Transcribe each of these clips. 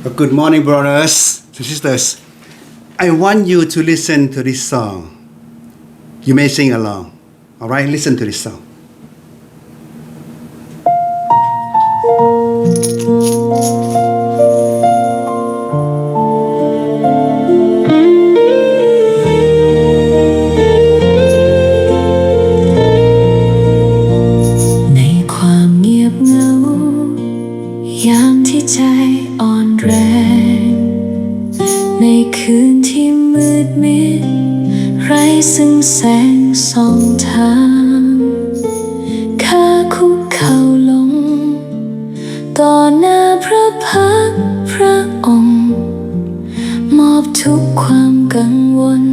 Good morning, brothers and sisters. I want you to listen to this song. You may sing along. All right, listen to this song. ในความเงียบเหงายามที่ใจอ่อนแรงในคืนที่มืดมิดไร้ซึ่งแสงส่องทางข้าคุกเข่าลงต่อหน้าพระพักตร์พระองค์มอบทุกความกังวล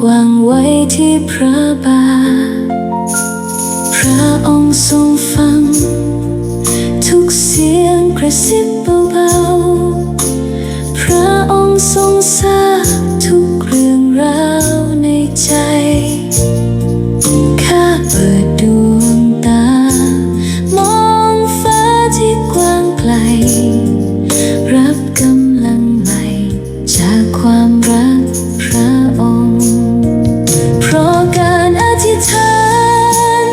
วางไว้ที่พระบาทพระองค์ทรงฟังทุกเสียงกระซิบเบาๆพระองค์ทรงทราบทุกเรื่องราวในใจข้าเปิดดวงตามองฟ้าที่กว้างไกลรับกำลังใหม่จากความรักพระองค์เพราะการอธิษฐาน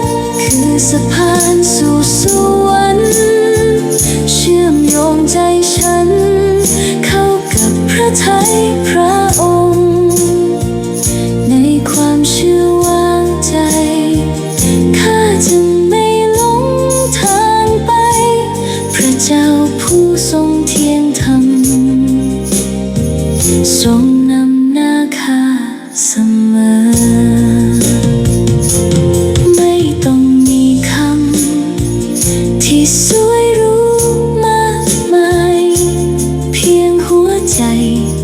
คือสะพานสู่สวรรค์เชื่อมโยงใจฉันเข้ากับพระทัยพระองค์ในความเชื่อวางใจข้าจะไม่หลงทางไปพระเจ้าผู้ทรงเที่ยงธรรมทรงนำหน้าข้าเสมอไม่ต้องมีคำที่สวยหรูมากมายเพียงหัวใจ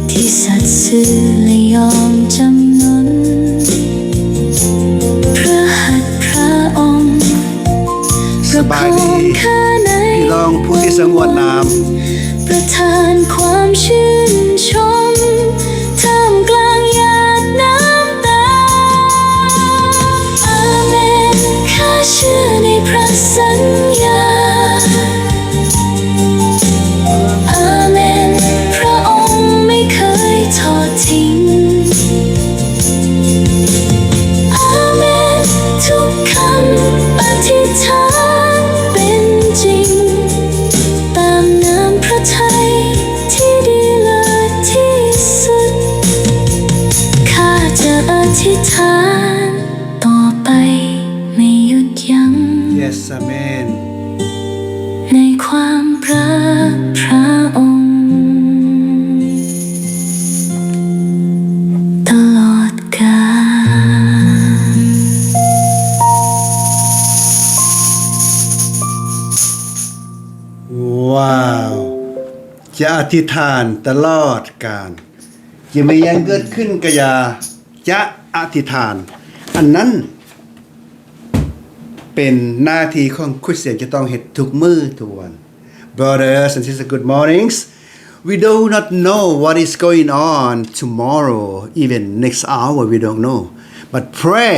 ที่สัตย์ซื่อและยอมจำนนพระหัตถ์พระองค์ประคองข้าใน พี่น้องผู้ที่สงวนน้ำ ประทานความชื่นชมท่ามกลางหยาดน้ำตาอาเมนข้าเชื่อในพระสัญญาอาเมนพระองค์ไม่เคยทอดทิ้งอาเมนทุกคำอธิษฐานเป็นจริงตามน้ำพระทัยที่ดีเลิศที่สุดข้าจะอธิษฐานต่อไปไม่หยุดยั้ง Yes, Amen. ในความรักพระองค์ตลอดกาล ว้าวจะอธิษฐานตลอดกาลจะไม่ยังเกิดขึ้นกะยาจะอธิษฐาน อันนั้นเป็นหน้าที่ของคริสเตียนจะต้องเฮ็ดทุกมื้อทุกวัน Brothers and sisters, good mornings. We do not know what is going on tomorrow, even next hour, we don't know. But pray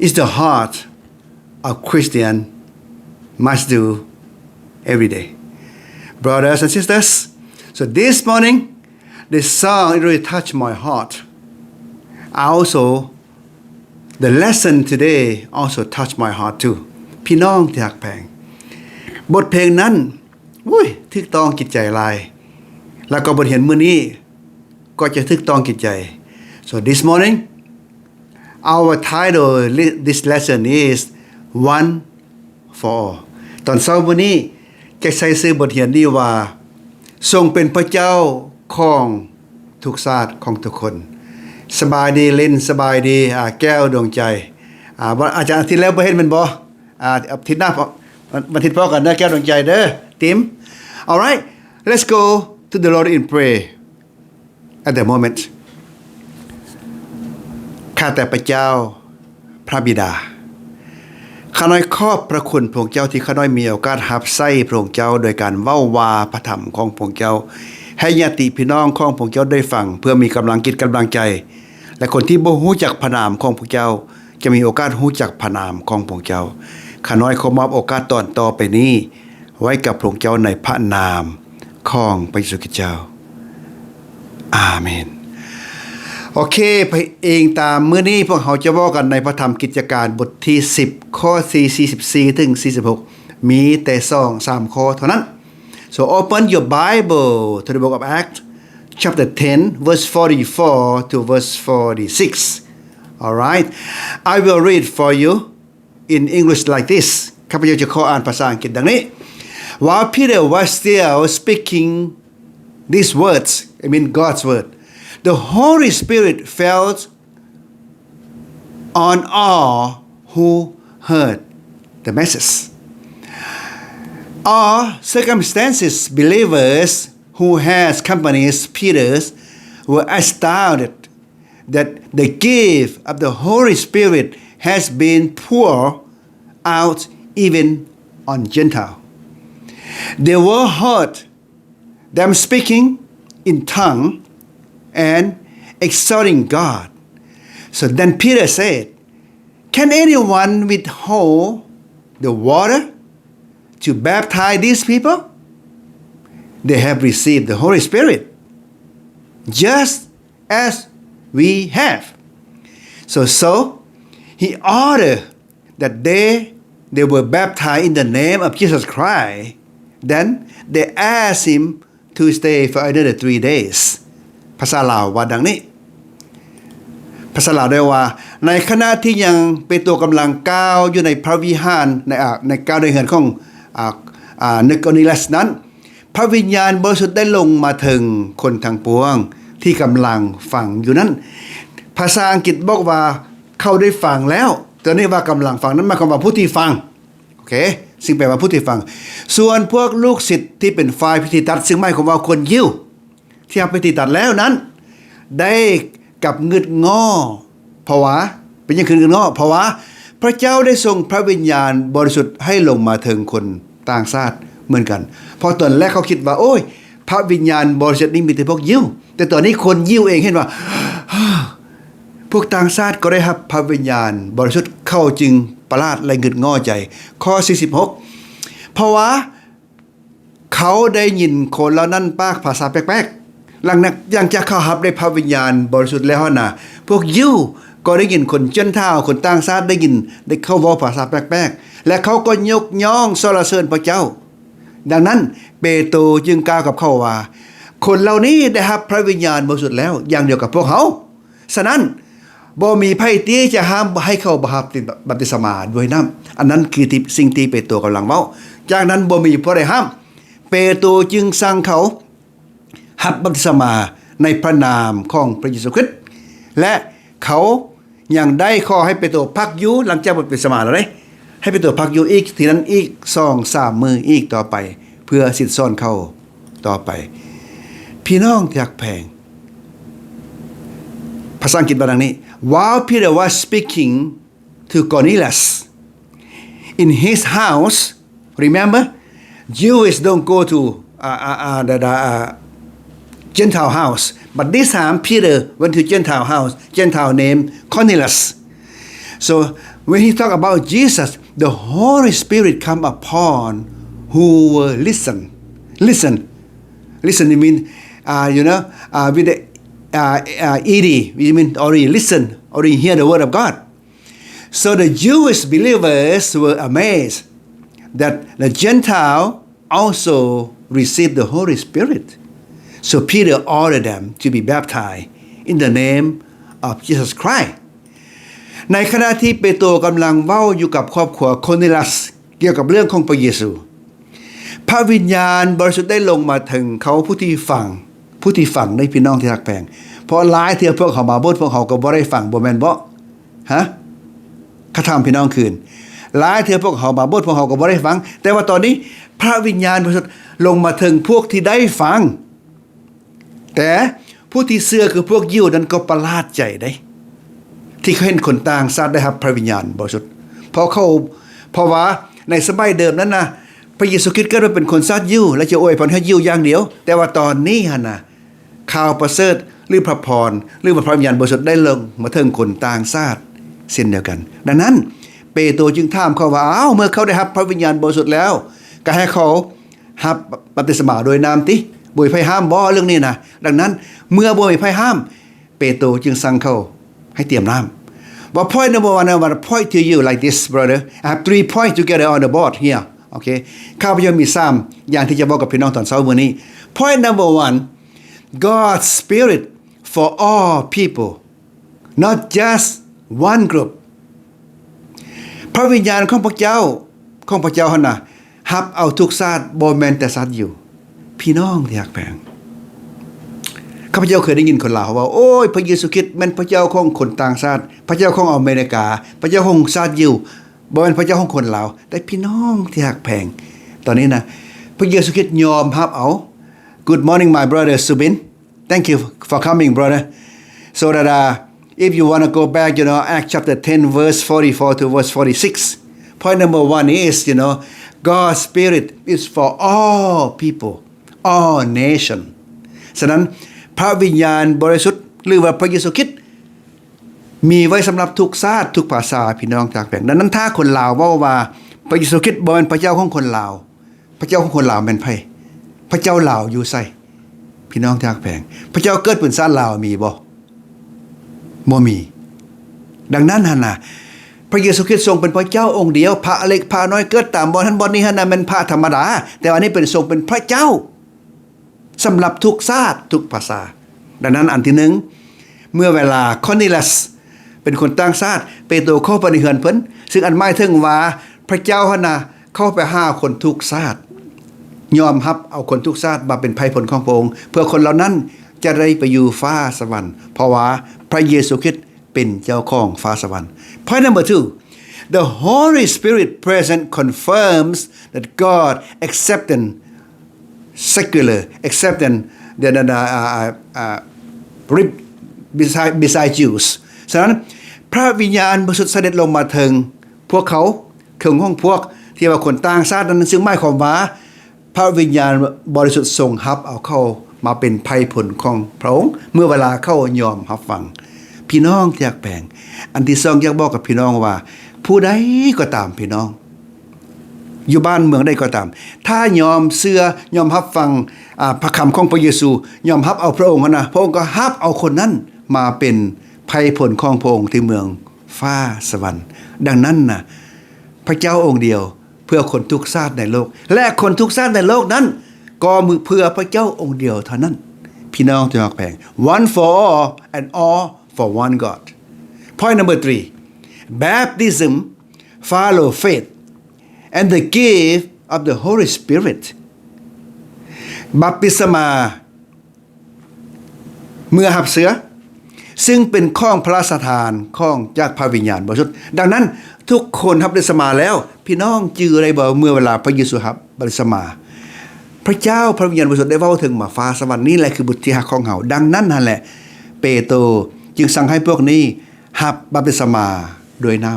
is the heart of Christian must do every day. Brothers and sisters, so this morning, this song it really touched my heart. Also, the lesson today also touched my heart too. พี่น้องที่รักแพงบทเพลงนั้นทึกต้องจิตใจหลาย แล้วก็บทเรียนมื้อนี้ก็จะทึกต้องจิตใจ So this morning, our title this lesson is One for All. ตอนเช้าวันนี้จะใช้ซื้อบทเรียนนี้ว่าทรงเป็นพระเจ้าของทุกชาติของทุกคนสบายดีเล่นสบายดีแก้วดวงใจอาจารย์อาทิตย์แล้วบ่เห็นมันบ่อาทิตย์หน้าวันอาทิตย์พอกันนะแก้วดวงใจเด้อติม Alright, let's go to the Lord in prayer at the moment ข้าแต่พระเจ้าพระบิดาข้าน้อยขอบพระคุณพระองค์เจ้าที่ข้าน้อยมีโอกาสรับใช้พระองค์เจ้าโดยการเว้าวาพระธรรมของพระองค์เจ้าให้ญาติพี่น้องของพระองค์เจ้าได้ฟังเพื่อมีกำลังจิตกำลังใจและคนที่บ่ฮู้จักพระนามของพระเจ้าจะมีโอกาสฮู้จักพระนามของพระเจ้าข้าน้อยขอมอบโอกาสตอนต่อไปนี้ ไว้กับพระองค์เจ้าในพระนามของพระเยซูคริสต์เจ้าอาเมนโอเคไปเองตามมื้อนี้พวกเราจะเว้ากันในพระธรรมกิจการบทที่10ข้อ44ถึง46มีแต่ 2-3 ข้อเท่านั้น So open your Bible to the book of Acts chapter 10 verse 44 to verse 46 All right I will read for you in English like this ข้าพเจ้าจะขออ่านภาษาอังกฤษดังนี้ While Peter was still speaking these words I mean God's word the Holy Spirit fell on all who heard the message all circumstances believers who has accompanied Peter were astounded that the gift of the Holy Spirit has been poured out even on Gentile. They were heard them speaking in tongue and exalting God. So then Peter said, Can anyone withhold the water to baptize these people? They have received the Holy Spirit just as we have. So he ordered that they were baptized in the name of Jesus Christ. Then they asked him to stay for another 3 days. ภาษาลาวว่าดังนี้ภาษาลาวได้ว่าในขณะที่ยังเปโตรกำลังก้าวอยู่ในพระวิหารในก้าวในเฮือนของนิโคลัสนั้นพระวิญญาณบริสุทธิ์ได้ลงมาถึงคนทั้งปวงที่กำลังฟังอยู่นั้นภาษาอังกฤษบอกว่าเขาได้ฟังแล้วตอนนี้ว่ากำลังฟังนั้นหมายความว่าผู้ที่ฟังโอเคซึ่งแปลว่าผู้ที่ฟังส่วนพวกลูกศิษย์ที่เป็นฝ่ายพิธีตัดซึ่งหมายความว่าคนยิวที่เอาไปฏิตัดแล้วนั้นได้กับงึดง้อเพราะว่าเป็นยังคืองึดง้อเพราะว่าพระเจ้าได้ทรงพระวิญญาณบริสุทธิ์ให้ลงมาถึงคนต่างชาติเหมือนกันพอตอนแรกเขาคิดว่าโอ้ยพระวิญญาณบริสุทธิ์นี่มีแต่พวกยิวแต่ตอนนี้คนยิวเองเห็นว่าพวกต่างชาติก็ได้รับพระวิญญาณบริสุทธิ์เข้าจึงประหลาดและงึดง้อใจข้อ46เพราะว่าเขาได้ยินคนเหล่านั้นปากภาษาแปลกๆหลังจากเขารับได้พระวิญญาณบริสุทธิ์แล้วนะพวกยิวก็ได้ยินคนเจนทาวคนต่างชาติได้ยินได้เข้าเว้าภาษาแปลกๆและเขาก็ยกย่องสรรเสริญพระเจ้าดังนั้นเปโตรจึงกล่าวกับเขาว่าคนเหล่านี้ได้รับพระวิญญาณบริสุทธิ์แล้วอย่างเดียวกับพวกเขาฉะนั้นบ่มีไผที่จะห้ามให้เขาบัพติศมาด้วยน้ำอันนั้นคือสิ่งที่เปโตรกำลังเว้าจากนั้นบ่มีผู้ใดห้ามเปโตรจึงสั่งเขารับบัพติศมาในพระนามของพระเยซูคริสต์และเขายังได้ขอให้เปโตรพักอยู่หลังจากบัพติศมาแล้วเด้ให้เปโตรพักอยู่อีกทีนั้นอีก 2-3 มื้ออีกต่อไปเพื่อสิทธิ์ซ่อนเขาต่อไปพี่น้องที่รักแพงภาษาอังกฤษว่าดังนี้ While Peter was speaking to Cornelius in his house remember Jews don't go to the Gentile house but this time Peter went to Gentile house Gentile named Cornelius so when he talk about Jesus the Holy Spirit come upon who were listen it mean with the ED we mean already listen already hear the word of God so the Jewish believers were amazed that the Gentile also received the Holy Spirit so Peter ordered them to be baptized in the name of Jesus Christ ในขณะที่เปโตรกำลังเว้าอยู่กับครอบครัวโคเนลัสเกี่ยวกับเรื่องของพระเยซูพระวิญญาณบริสุทธิ์ได้ลงมาถึงเขาผู้ที่ฟังในพี่น้องที่รักแพงเพราะหลายเที่ยพวกเขามาบทพวกเขาก็บ่ได้ฟังบ่แม่นบ่ฮะข้าถามพี่น้องคืนหลายเที่ยพวกเขามาบทพวกเขาก็บ่ได้ฟังแต่ว่าตอนนี้พระวิญญาณบริสุทธิ์ลงมาถึงพวกที่ได้ฟังแต่ผู้ที่เชื่อคือพวกยิวนั้นก็ประหลาดใจได้ที่เขาเห็นคนต่างชาติได้รับพระวิญญาณบริสุทธิ์เพราะว่าในสมัยเดิมนั้นนะพระเยซูคริสต์เกิดมาเป็นคนชาติยิวและจะอวยพรให้ยิวอย่างเดียวแต่ว่าตอนนี้หั่นน่ะข่าวประเสริฐหรือพระพรหรือพระวิญญาณบริสุทธิ์ได้ลงมาถึงคนต่างชาติเช่นเดียวกันดังนั้นเปโตรจึงถามเขาว่าอ้าวเมื่อเขาได้รับพระวิญญาณบริสุทธิ์แล้ว ก็ให้เขารับบัพติศมาโดยน้ำติบ่มีไผห้ามบ่เรื่องนี้นะดังนั้นเมื่อบ่มีไผห้ามเปโตรจึงสั่งเขาให้เตรียมน้ำ But point number one I want to point to you like this brother I have 3 points together on the board here okay ข้าพเจ้ามี3อย่างที่จะบอกกับพี่น้องตอนเช้ามื้อนี้ Point number one God's spirit for all people not just one group พระวิญญาณของพระเจ้าหั่นน่ะรับเอาทุกชาติบ่แม่นแต่ชาติอยู่พี่น้องที่รักแพงข้าพเจ้าเคยได้ยินคนลาวว่าโอ้ยพระเยซูคริสต์แม่นพระเจ้าของคนต่างชาติพระเจ้าของอเมริกาพระเจ้าของชาติยิวบ่แม่นพระเจ้าของคนลาวแต่พี่น้องที่รักแพงตอนนี้นะพระเยซูคริสต์ยอมรับเอา Good morning my brother Subin Thank you for coming brother so that if you want to go back Acts chapter 10 verse 44 to verse 46 point number 1 is God's spirit is for all people all nation ฉะนั้นพระวิญญาณบริสุทธิ์หรือว่าพระเยซูคริสต์มีไว้สำหรับทุกชาติทุกภาษาพี่น้องจากแผ่นดังนั้นถ้าคนลาวว่าพระเยซูคริสต์บ่เป็นพระเจ้าของคนลาวพระเจ้าของคนลาวแม่นไผพระเจ้าลาวอยู่ไสพี่น้องจากแผ่นพระเจ้าเกิดเป็นชาติลาวมีบ่มีดังนั้นหั่นน่ะพระเยซูคริสต์ทรงเป็นพระเจ้าองค์เดียวพระเล็กพระน้อยเกิดตามบ่ทันบ่นี้หั่นน่ะมันพระธรรมดาแต่อันนี้เป็นทรงเป็นพระเจ้าสำหรับทุกชาติทุกภาษาดังนั้นอันที่1เมื่อเวลาคอนเนลัสเป็นคนต่างชาติเปโตรเข้าไปในเฮือนเพิ่นซึ่งอันหมายถึงว่าพระเจ้าหั่นน่ะเข้าไปหาคนทุกชาติยอมรับเอาคนทุกชาติมาเป็นไผผลของพระองค์เพื่อคนเหล่านั้นจะได้ไปอยู่ฟ้าสวรรค์เพราะว่าพระเยซูคริสต์เป็นเจ้าของฟ้าสวรรค์ Point number 2 The Holy Spirit present confirms that God accepted secular acceptance beside Jews ฉะนั้นพระวิญญาณบริสุทธิ์เสด็จลงมาถึงพวกเขาถึงห้องพวกที่ว่าคนต่างชาตินั้นซึ่งหมายความว่าพระวิญญาณบริสุทธิ์ทรงรับเอาเข้ามาเป็นไผผลของพระองค์เมื่อเวลาเข้ายอมรับฟังพี่น้องที่อยากแปลงอันที่2อยากบอกกับพี่น้องว่าผู้ใดก็ตามพี่น้องอยู่บ้านเมืองใดก็ตามถ้ายอมเชื่อยอมรับฟังพระคำของพระเยซูยอมรับเอาพระองค์นะพระองค์ก็รับเอาคนนั้นมาเป็นไผผลของพระองค์ที่เมืองฟ้าสวรรค์ดังนั้นนะพระเจ้าองค์เดียวเพื่อคนทุกชาติในโลกและคนทุกชาติในโลกนั้นก็เพื่อพระเจ้าองค์เดียวเท่านั้นพี่น้องที่รักแพง one for all and all for one God point number 3 baptism follow faith and the gift of the Holy Spirit บัพติศมาเมื่อรับเสือซึ่งเป็นข้องพระราชทานข้องจากพระวิญญาณบริสุทธิ์ดังนั้นทุกคนรับบัพติศมาแล้วพี่น้องจืออะไรบ่เมื่อเวลาพระเยซูรับบัพติศมาพระเจ้าพระวิญญาณบริสุทธิ์ได้เว้าถึงมาฟ้าสวรรค์นี่แหละคือบุตรที่ฮักของเฮาดังนั้นนั่นแหละเปโตรจึงสั่งให้พวกนี้รับบัพติศมาโดยน้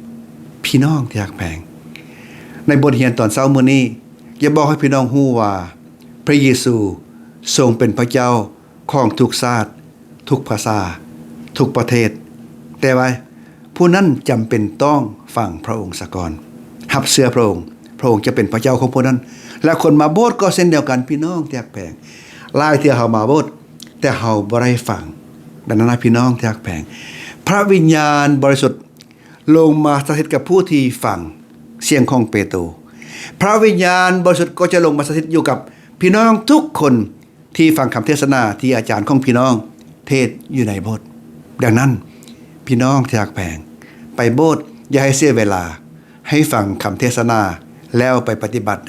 ำพี่น้องที่รักแพงในบทเรียนตอนเช้ามื้อนี้อยากบอกให้พี่น้องฮู้ว่าพระเยซูทรงเป็นพระเจ้าของทุกชาติทุกภาษาทุกประเทศแต่ว่าผู้นั้นจำเป็นต้องฟังพระองค์ซะก่อนรับเชื่อพระองค์จะเป็นพระเจ้าของผู้นั้นและคนมาโบสถ์ก็เช่นเดียวกันพี่น้องที่รักแพงหลายเที่ยเฮามาโบสถ์แต่เฮาบ่ได้ฟังดังนั้นพี่น้องที่รักแพงพระวิญญาณบริสุทธิ์ลงมาสถิตกับผู้ที่ฟังเสียงของเปโตรพระวิญญาณบริสุทธิ์ก็จะลงมาสถิตอยู่กับพี่น้องทุกคนที่ฟังคำเทศนาที่อาจารย์ของพี่น้องเทศอยู่ในโบสถ์ดังนั้นพี่น้องที่รักแพงไปโบสถ์อย่าให้เสียเวลาให้ฟังคำเทศนาแล้วไปปฏิบัติ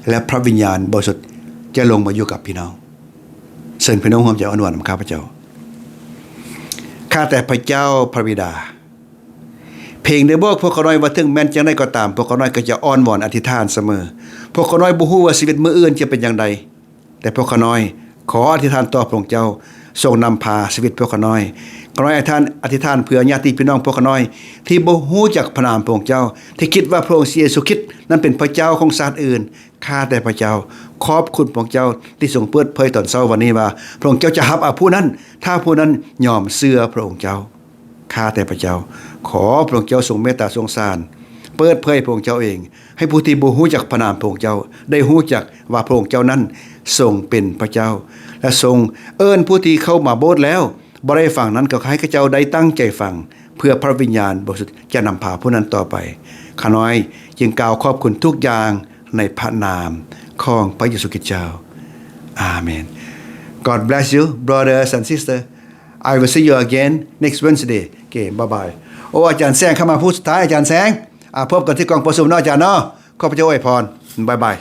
และพระวิญญาณบริสุทธิ์จะลงมาอยู่กับพี่น้องเชิญพี่น้องร่วมใจอ้อนวอนข้าพเจ้าข้าแต่พระเจ้าพระบิดาเพลงได้บอกพวกเขาน้อยว่าถึงแม้นจังได๋ก็ตามพวกเขาน้อยก็จะอ้อนวอนอธิษฐานเสมอพวกเขาน้อยบ่ฮู้ว่าชีวิตมื้ออื่นจะเป็นอย่างใดแต่พวกเขาน้อยขออธิษฐานต่อพระองค์เจ้าทรงนำพาชีวิตพวกเขาน้อยขอให้ท่านอธิษฐานเพื่อญาติพี่น้องพวกเขาน้อยที่บ่ฮู้จักพระนามพระองค์เจ้าที่คิดว่าพระองค์เยซูคริสต์นั้นเป็นพระเจ้าของชาติอื่นข้าแต่พระเจ้าขอบคุณพระองค์เจ้าที่ทรงเปิดเผยตอนเช้าวันนี้ว่าพระองค์เจ้าจะรับเอาผู้นั้นถ้าผู้นั้นยอมเชื่อพระองค์เจ้าข้าแต่พระเจ้าขอพระองค์เจ้าทรงเมตตาสงสาร เปิดเผยพระองค์เจ้าเอง ให้ผู้ที่บ่ฮู้จักพระนามพระองค์เจ้าได้ฮู้จักว่าพระองค์เจ้านั้นทรงเป็นพระเจ้า และทรงเอิ้นผู้ที่เข้ามาโบสถ์แล้วบ่ได้ฟังนั้นก็ให้เขาเจ้าได้ตั้งใจฟังเพื่อพระวิญญาณบริสุทธิ์จะนำพาผู้นั้นต่อไปข้าน้อยจึงกล่าวขอบคุณทุกอย่างในพระนามของพระเยซูคริสต์เจ้าอาเมน God bless you brothers and sisters I will see you again next Wednesday โอเคบ๊ายบายโอ้อาจารย์แซงเข้ามาพูดสุดท้ายอาจารย์แซงพบกันที่กองประชุมเนาะอาจารย์เนาะขอพระเจ้าอวยพรบ๊ายบาย